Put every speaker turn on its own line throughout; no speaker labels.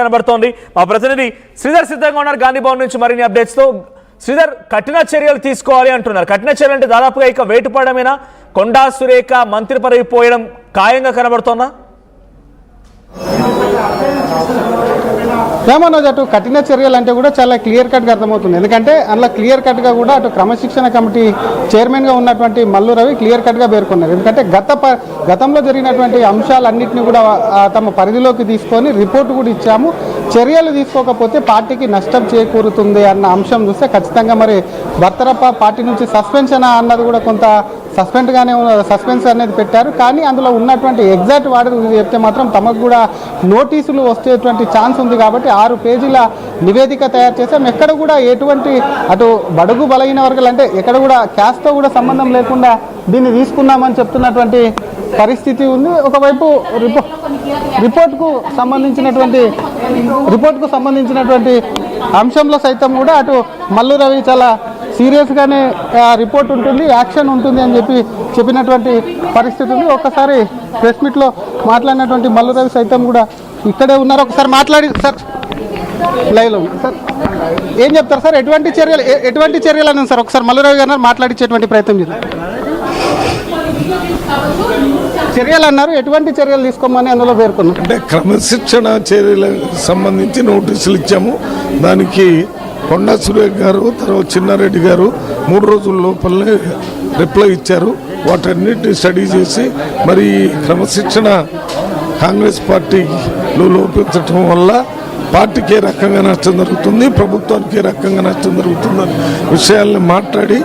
కనబడుతోంది మా ప్రతినిధి శ్రీధర్ సిద్ధంగా ఉన్నారు గాంధీ భవన్ నుంచి మరిన్ని అప్డేట్స్ తో. శ్రీధర్, కఠిన చర్యలు తీసుకోవాలి అంటున్నారు. కఠిన చర్యలు అంటే దాదాపుగా ఇక వేటు పడమేనా? కొండా సురేఖ మంత్రి పదవి పోయడం ఖాయంగా కనబడుతోందా?
ఏమన్నది అటు కఠిన చర్యలు అంటే కూడా చాలా క్లియర్ కట్గా అర్థమవుతుంది. ఎందుకంటే అందులో క్లియర్ కట్గా కూడా అటు క్రమశిక్షణ కమిటీ చైర్మన్గా ఉన్నటువంటి మల్లు రవి క్లియర్ కట్గా పేర్కొన్నారు. ఎందుకంటే గతంలో జరిగినటువంటి అంశాలన్నింటినీ కూడా తమ పరిధిలోకి తీసుకొని రిపోర్టు కూడా ఇచ్చాము. చర్యలు తీసుకోకపోతే పార్టీకి నష్టం చేకూరుతుంది అన్న అంశం చూస్తే ఖచ్చితంగా మరి భర్తరప్ప పార్టీ నుంచి సస్పెన్షన్ అన్నది కూడా కొంత సస్పెన్స్ అనేది పెట్టారు. కానీ అందులో ఉన్నటువంటి ఎగ్జాక్ట్ వాడు చెప్తే మాత్రం తమకు కూడా నోటీసులు వచ్చేటువంటి ఛాన్స్ ఉంది. కాబట్టి 6 పేజీల నివేదిక తయారు చేసాం. ఎక్కడ కూడా ఎటువంటి అటు బడుగు బలహీన వర్గాలు అంటే ఎక్కడ కూడా క్యాస్ట్తో కూడా సంబంధం లేకుండా దీన్ని తీసుకున్నామని చెప్తున్నటువంటి పరిస్థితి ఉంది. ఒకవైపు రిపోర్ట్కు సంబంధించినటువంటి అంశంలో సైతం కూడా అటు మల్లు రవి చాలా సీరియస్గానే రిపోర్ట్ ఉంటుంది, యాక్షన్ ఉంటుంది అని చెప్పినటువంటి పరిస్థితి ఉంది. ఒక్కసారి ప్రెస్ మీట్లో మాట్లాడినటువంటి మల్లు రవి సైతం కూడా ఇక్కడే ఉన్నారు. ఒకసారి మాట్లాడి సార్ లైవ్లో సార్ ఏం చెప్తారు సార్? ఎటువంటి చర్యలు అన్నారు సార్? ఒకసారి మల్లు రవి గారు మాట్లాడించేటువంటి ప్రయత్నం చేద్దాం. చర్యలు అన్నారు, ఎటువంటి చర్యలు తీసుకోమని అందులో పేర్కొన్నారు.
అంటే క్రమశిక్షణ చర్యలకు సంబంధించి నోటీసులు ఇచ్చాము. దానికి కొండా సురేఖ గారు తర్వాత చిన్నారెడ్డి గారు 3 రోజుల లోపలనే రిప్లై ఇచ్చారు. వాటన్నిటిని స్టడీ చేసి మరి క్రమశిక్షణ కాంగ్రెస్ పార్టీలో లోపించటం వల్ల పార్టీకి ఏ రకంగా నష్టం జరుగుతుంది, ప్రభుత్వానికి ఏ రకంగా నష్టం జరుగుతుందని విషయాల్ని మాట్లాడి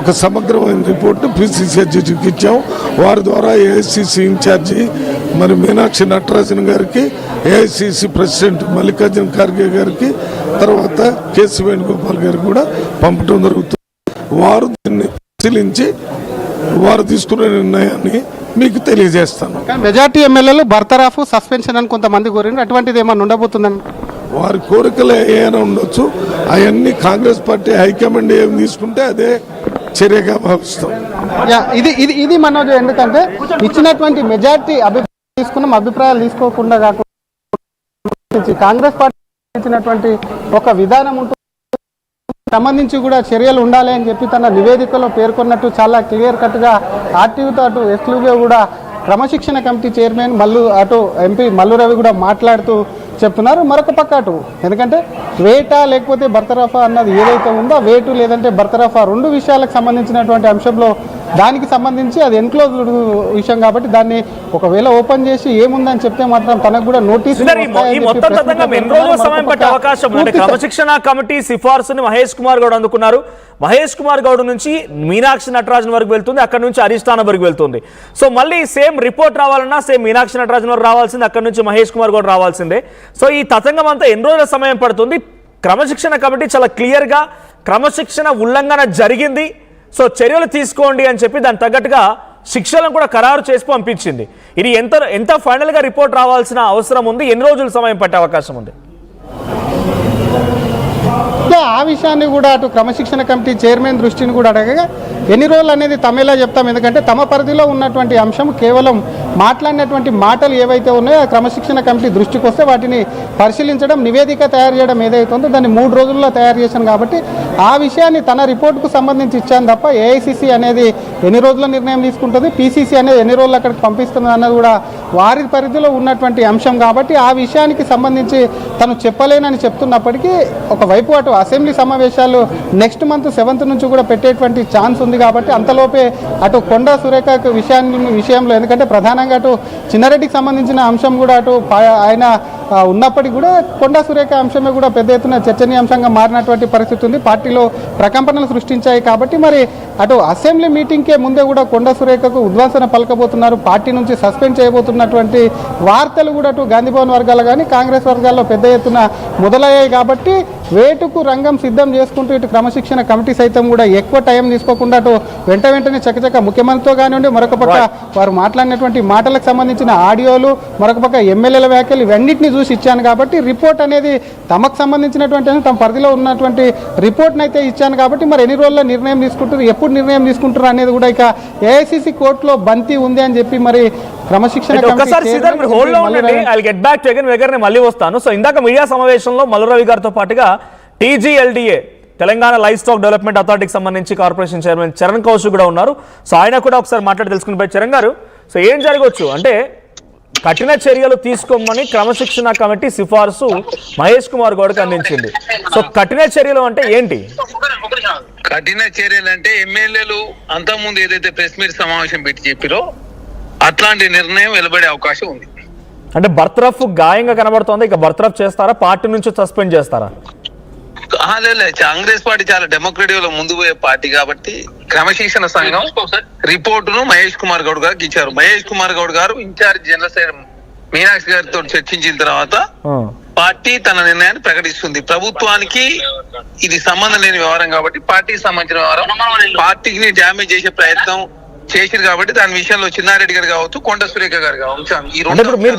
ఒక సమగ్రమైన రిపోర్టు పిసిసి అధ్యక్షుడికి ఇచ్చాం. వారి ద్వారా ఏఐసిసి ఇన్ఛార్జి మరి మీనాక్షి నటరాజన్ గారికి, ఏఐసిసి ప్రెసిడెంట్ మల్లికార్జున ఖార్గే గారికి, తర్వాత కేసీ వేణుగోపాల్ గారికి కూడా పంపడం జరుగుతుంది. వారు దీన్ని పరిశీలించి వారు తీసుకునే నిర్ణయాన్ని మీకు తెలియజేస్తాను.
మెజార్టీ ఎమ్మెల్యేలు బర్తరాఫ్ సస్పెన్షన్ అని కొంతమంది కోరినారు. అటువంటిది ఏమన్నా ఉండబోతుందని
వారి కోరికలు ఏమైనా ఉండొచ్చు. అవన్నీ కాంగ్రెస్ పార్టీ హైకమాండ్ ఏం తీసుకుంటే అదే చర్యగా భావిస్తాం.
ఇది మనోజ్, ఎందుకంటే ఇచ్చినటువంటి మెజార్టీ తీసుకున్నాం, అభిప్రాయాలు తీసుకోకుండా కాకుండా కాంగ్రెస్ పార్టీ ఇచ్చినటువంటి ఒక విధానం ఉంటుంది, సంబంధించి కూడా చర్యలు ఉండాలి అని చెప్పి తన నివేదికలో పేర్కొన్నట్టు చాలా క్లియర్ కట్గా ఆర్టీవీతో అటు ఎక్స్క్లూజివ్గా కూడా క్రమశిక్షణ కమిటీ చైర్మన్ అటు ఎంపీ మల్లు రవి కూడా మాట్లాడుతూ చెప్తున్నారు. మరొక పక్క అటు ఎందుకంటే వేటా లేకపోతే బర్తరఫా అన్నది ఏదైతే ఉందో వేటు లేదంటే బర్తరఫా 2 విషయాలకు సంబంధించినటువంటి అంశంలో దానికి సంబంధించి అది ఎన్క్లోజ్డ్ విషయం కాబట్టి దాన్ని ఒకవేళ ఓపెన్ చేసి ఏముందని చెప్తే మాత్రం తనకు కూడా నోటీస్
అవకాశం. క్రమశిక్షణ కమిటీ సిఫార్సుని మహేష్ కుమార్ గౌడ్ అందుకున్నారు. మహేష్ కుమార్ గౌడ్ నుంచి మీనాక్షి నటరాజన్ వరకు వెళ్తుంది, అక్కడ నుంచి అధిష్టానం వరకు వెళ్తుంది. సో మళ్ళీ సేమ్ రిపోర్ట్ రావాలన్నా సేమ్ మీనాక్షి నటరాజన్ వరకు రావాల్సిందే, అక్కడ నుంచి మహేష్ కుమార్ గౌడ్ రావాల్సిందే. సో ఈ తతంగం అంతా ఎన్ని రోజుల సమయం పడుతుంది? క్రమశిక్షణ కమిటీ చాలా క్లియర్గా క్రమశిక్షణ ఉల్లంఘన జరిగింది, సో చర్యలు తీసుకోండి అని చెప్పి దానికి తగ్గట్టుగా శిక్షలను కూడా ఖరారు చేసి పంపించింది. ఇది ఎంత ఫైనల్గా రిపోర్ట్ రావాల్సిన అవసరం ఉంది? ఎన్ని రోజుల సమయం పట్టే అవకాశం ఉంది?
ఆ విషయాన్ని కూడా అటు క్రమశిక్షణ కమిటీ చైర్మన్ దృష్టిని కూడా అడగగా ఎన్ని రోజులు అనేది తమేలా చెప్తాం. ఎందుకంటే తమ పరిధిలో ఉన్నటువంటి అంశం కేవలం మాట్లాడినటువంటి మాటలు ఏవైతే ఉన్నాయో ఆ క్రమశిక్షణ కమిటీ దృష్టికి వస్తే వాటిని పరిశీలించడం, నివేదిక తయారు చేయడం ఏదైతే ఉందో దాన్ని 3 రోజుల్లో తయారు చేశాను. కాబట్టి ఆ విషయాన్ని తన రిపోర్టుకు సంబంధించి ఇచ్చాను తప్ప ఏఐసిసి అనేది ఎన్ని రోజుల నిర్ణయం తీసుకుంటుంది, పిసిసి అనేది ఎన్ని రోజులు అక్కడికి పంపిస్తుంది అన్నది కూడా వారి పరిధిలో ఉన్నటువంటి అంశం. కాబట్టి ఆ విషయానికి సంబంధించి తను చెప్పలేనని చెప్తున్నప్పటికీ ఒకవైపు అటు అసెంబ్లీ సమావేశాలు నెక్స్ట్ మంత్ 7th నుంచి కూడా పెట్టేటువంటి ఛాన్స్ ఉంది. కాబట్టి అంతలోపే అటు కొండా సురేఖ విషయంలో ఎందుకంటే ప్రధానంగా అటు చిన్నారెడ్డికి సంబంధించిన అంశం కూడా అటు ఆయన ఉన్నప్పటికీ కూడా కొండా సురేఖ అంశమే కూడా పెద్ద ఎత్తున చర్చనీయాంశంగా మారినటువంటి పరిస్థితి ఉంది, పార్టీలో ప్రకంపనలు సృష్టించాయి. కాబట్టి మరి అటు అసెంబ్లీ మీటింగ్కే ముందే కూడా కొండా సురేఖకు ఉద్వాసన పలకబోతున్నారు, పార్టీ నుంచి సస్పెండ్ చేయబోతున్నటువంటి వార్తలు కూడా అటు గాంధీభవన్ వర్గాలు కానీ కాంగ్రెస్ వర్గాల్లో పెద్ద ఎత్తున మొదలయ్యాయి. కాబట్టి వేటుకు రంగం సిద్ధం చేసుకుంటూ ఇటు క్రమశిక్షణ కమిటీ సైతం కూడా ఎక్కువ టైం తీసుకోకుండా అటు వెంటనే చకచక ముఖ్యమంత్రితో కానివ్వండి, మరొక పక్క వారు మాట్లాడినటువంటి మాటలకు సంబంధించిన ఆడియోలు, మరొక పక్క ఎమ్మెల్యేల వ్యాఖ్యలు ఇవన్నింటినీ చూసి ఇచ్చాను. కాబట్టి రిపోర్ట్ అనేది తమకు సంబంధించినటువంటి తమ పరిధిలో ఉన్నటువంటి రిపోర్ట్ని అయితే ఇచ్చాను. కాబట్టి మరి ఎన్ని రోజుల్లో నిర్ణయం తీసుకుంటారు, ఎప్పుడు నిర్ణయం తీసుకుంటారు అనేది కూడా ఇక ఏఐసిసి కోర్టులో బంతి ఉంది అని చెప్పి మరి క్రమశిక్షణ
ఒకసారి శ్రీధర్ మీరు హోల్డ్ లో ఉండండి. I will get back to again దగ్గర మళ్ళీ వస్తాను. సో ఇందాక మీడియా సమావేశంలో మల్లురవి గారితో పాటుగా TGLDA Telangana livestock development అథారిటీకి సంబంధించి కార్పొరేషన్ చైర్మన్ చరణ్ కౌశిక్ కూడా ఉన్నారు. సో ఆయన కూడా ఒకసారి మాట్లాడి తెలుసుకుని చరణ్ గారు, సో ఏం జరగవచ్చు అంటే కఠిన చర్యలు తీసుకోమని క్రమశిక్షణ కమిటీ సిఫార్సు మహేష్ కుమార్ గౌడ్కి అందించింది. సో కఠిన చర్యలు అంటే ఏంటి?
కఠిన చర్యలు అంటే ఎమ్మెల్యేలు అంతకుముందు ఏదైతే ప్రెస్ మీట్ సమావేశం పెట్టి చెప్పారో అట్లాంటి నిర్ణయం వెలువడే అవకాశం ఉంది.
అంటే బర్త్రఫ్ గాయంగా కనబడుతోంది, ఇక బర్త్రఫ్ చేస్తారా, పార్టీ నుంచి సస్పెండ్ చేస్తారా?
లేదు, కాంగ్రెస్ పార్టీ చాలా డెమోక్రటిక్ లో ముందు పోయే పార్టీ కాబట్టి క్రమశిక్షణ సంఘం రిపోర్టును మహేష్ కుమార్ గౌడ్ గారికి ఇచ్చారు. మహేష్ కుమార్ గౌడ్ గారు ఇన్ఛార్జ్ జనరల్ సెక్రటరీ మీనాక్షి గారితో చర్చించిన తర్వాత పార్టీ తన నిర్ణయాన్ని ప్రకటిస్తుంది. ప్రభుత్వానికి ఇది సంబంధం లేని వ్యవహారం కాబట్టి పార్టీకి సంబంధించిన వ్యవహారం, పార్టీకి డ్యామేజ్ చేసే ప్రయత్నం చేసిరు కాబట్టి దాని విషయంలో చిన్నారెడ్డి గారు కావచ్చు, కొండ సురేఖ గారు కావచ్చు.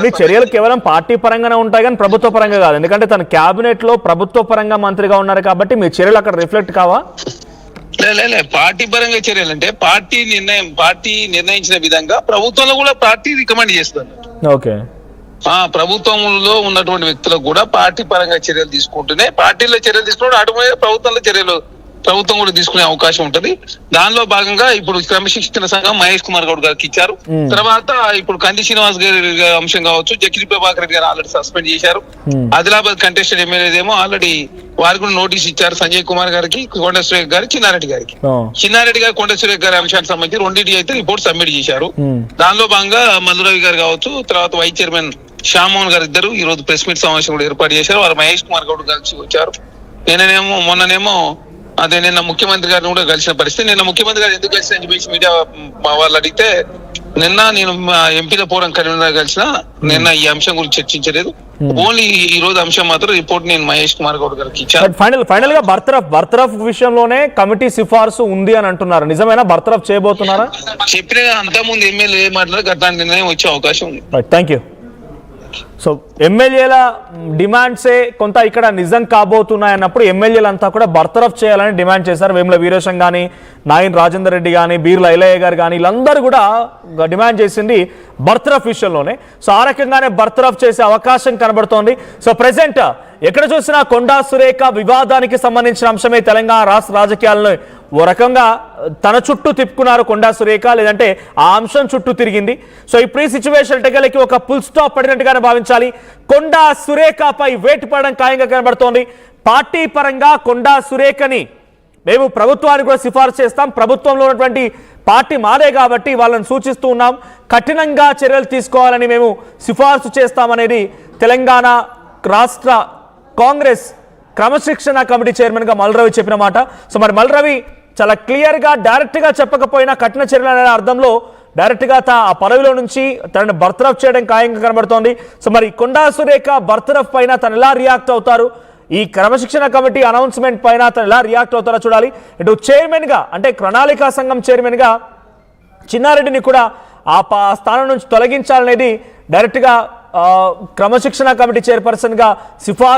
మీ చర్యలు కేవలం పార్టీ పరంగానే ఉంటాయి కానీ ప్రభుత్వ పరంగా కాదు, ఎందుకంటే తన క్యాబినెట్ లో ప్రభుత్వ పరంగా మంత్రిగా ఉన్నారు కాబట్టి మీ చర్యలు అక్కడ రిఫ్లెక్ట్ కావా?
లే, పార్టీ పరంగా చర్యలు అంటే పార్టీ నిర్ణయించిన విధంగా ప్రభుత్వంలో కూడా పార్టీ రికమెండ్ చేస్తుంది.
ఓకే,
ప్రభుత్వంలో ఉన్నటువంటి వ్యక్తులకు కూడా పార్టీ పరంగా చర్యలు తీసుకుంటూనే పార్టీలో చర్యలు తీసుకుంటే ఆటోమేటిక్ ప్రభుత్వంలో చర్యలు ప్రభుత్వం కూడా తీసుకునే అవకాశం ఉంటది. దానిలో భాగంగా ఇప్పుడు క్రమశిక్షణ సంఘం మహేష్ కుమార్ గౌడ్ గారికి ఇచ్చారు. తర్వాత ఇప్పుడు కంది శ్రీనివాస్ గారి అంశం కావచ్చు, జకిరి ప్రభాకర్ రెడ్డి గారు ఆల్రెడీ సస్పెండ్ చేశారు. ఆదిలాబాద్ కంటెస్టెడ్ ఎమ్మెల్యేదేమో ఆల్రెడీ వారికి కూడా నోటీస్ ఇచ్చారు, సంజయ్ కుమార్ గారికి, కొండ సురేఖ గారి, చిన్నారెడ్డి గారికి. చిన్నారెడ్డి గారు, కొండ సురేఖ గారి అంశానికి సంబంధించి రెండింటి అయితే రిపోర్ట్ సబ్మిట్ చేశారు. దానిలో భాగంగా మల్లురవి గారు కావచ్చు, తర్వాత వైస్ చైర్మన్ శ్యామోహన్ గారు ఇద్దరు ఈ రోజు ప్రెస్ మీట్ సమావేశం కూడా ఏర్పాటు చేశారు. వారు మహేష్ కుమార్ గౌడ్ కలిసి వచ్చారు. మొన్ననేమో నిన్న ముఖ్యమంత్రి గారిని కూడా కలిసిన పరిస్థితి. నిన్న ముఖ్యమంత్రి గారు ఎందుకు కలిసిన చెప్పేసి మీడియా వాళ్ళు అడిగితే, నిన్న నేను ఎంపీల ఫోరం కన్వీనర్ కలిసిన, నిన్న ఈ అంశం గురించి చర్చించలేదు, ఓన్లీ ఈ రోజు అంశం మాత్రం రిపోర్ట్ నేను మహేష్ కుమార్ గౌడ్ గారికి ఇచ్చాను.
ఫైనల్ గా బర్తరఫ్ విషయంలోనే కమిటీ సిఫార్సు ఉంది అని అంటున్నారు, నిజమేనా? బర్తరఫ్ చేయబోతున్నారా?
చెప్పిన అంతకుముందు ఎమ్మెల్యే ఏ మాట్లాడారు, అట్లాంటి నిర్ణయం వచ్చే అవకాశం ఉంది.
Thank you. సో ఎమ్మెల్యేల డిమాండ్సే కొంత ఇక్కడ నిజం కాబోతున్నాయన్నప్పుడు ఎమ్మెల్యేలంతా కూడా బర్తరఫ్ చేయాలని డిమాండ్ చేశారు. వేముల వీరేశం కానీ, నాయన్ రాజేందర్ రెడ్డి కానీ, బీర్ల ఐలయ్య గారు కానీ, వీళ్ళందరూ కూడా డిమాండ్ చేసింది బర్తరఫ్ విషయంలోనే. సో ఆ రకంగానే బర్తరఫ్ చేసే అవకాశం కనబడుతోంది. సో ప్రెసెంట్ ఎక్కడ చూసినా కొండా సురేఖ వివాదానికి సంబంధించిన అంశమే తెలంగాణ రాష్ట్ర రాజకీయాలను ఓ రకంగా తన చుట్టూ తిప్పుకున్నారు కొండా సురేఖ, లేదంటే ఆ అంశం చుట్టూ తిరిగింది. సో ఇప్పుడు ఈ సిచ్యువేషన్ టెకలకి ఒక ఫుల్ స్టాప్ పడినట్టుగానే భావించాలి. కొండా సురేఖపై వేటు పడడం ఖాయంగా కనబడుతోంది. పార్టీ పరంగా కొండా సురేఖని మేము ప్రభుత్వానికి కూడా సిఫార్సు చేస్తాం, ప్రభుత్వంలో ఉన్నటువంటి పార్టీ మాదే కాబట్టి వాళ్ళని సూచిస్తూ ఉన్నాం, కఠినంగా చర్యలు తీసుకోవాలని మేము సిఫార్సు చేస్తామనేది తెలంగాణ రాష్ట్ర కాంగ్రెస్ క్రమశిక్షణ కమిటీ చైర్మన్గా మల్లురవి చెప్పిన మాట. సో మరి మల్లురవి చాలా క్లియర్గా డైరెక్ట్గా చెప్పకపోయినా కఠిన చర్యలు అనే అర్థంలో డైరెక్ట్గా ఆ పదవిలో నుంచి తనని బర్తరఫ్ చేయడం ఖాయంగా కనబడుతోంది. సో మరి కొండా సురేఖ బర్తరఫ్ పైన తను ఎలా రియాక్ట్ అవుతారు, ఈ క్రమశిక్షణ కమిటీ అనౌన్స్మెంట్ పైన తను ఎలా రియాక్ట్ అవుతారో చూడాలి. ఇటు చైర్మన్గా అంటే ప్రణాళికా సంఘం చైర్మన్గా చిన్నారెడ్డిని కూడా ఆ స్థానం నుంచి తొలగించాలనేది డైరెక్ట్గా క్రమశిక్షణ కమిటీ చైర్పర్సన్గా సిఫార్సు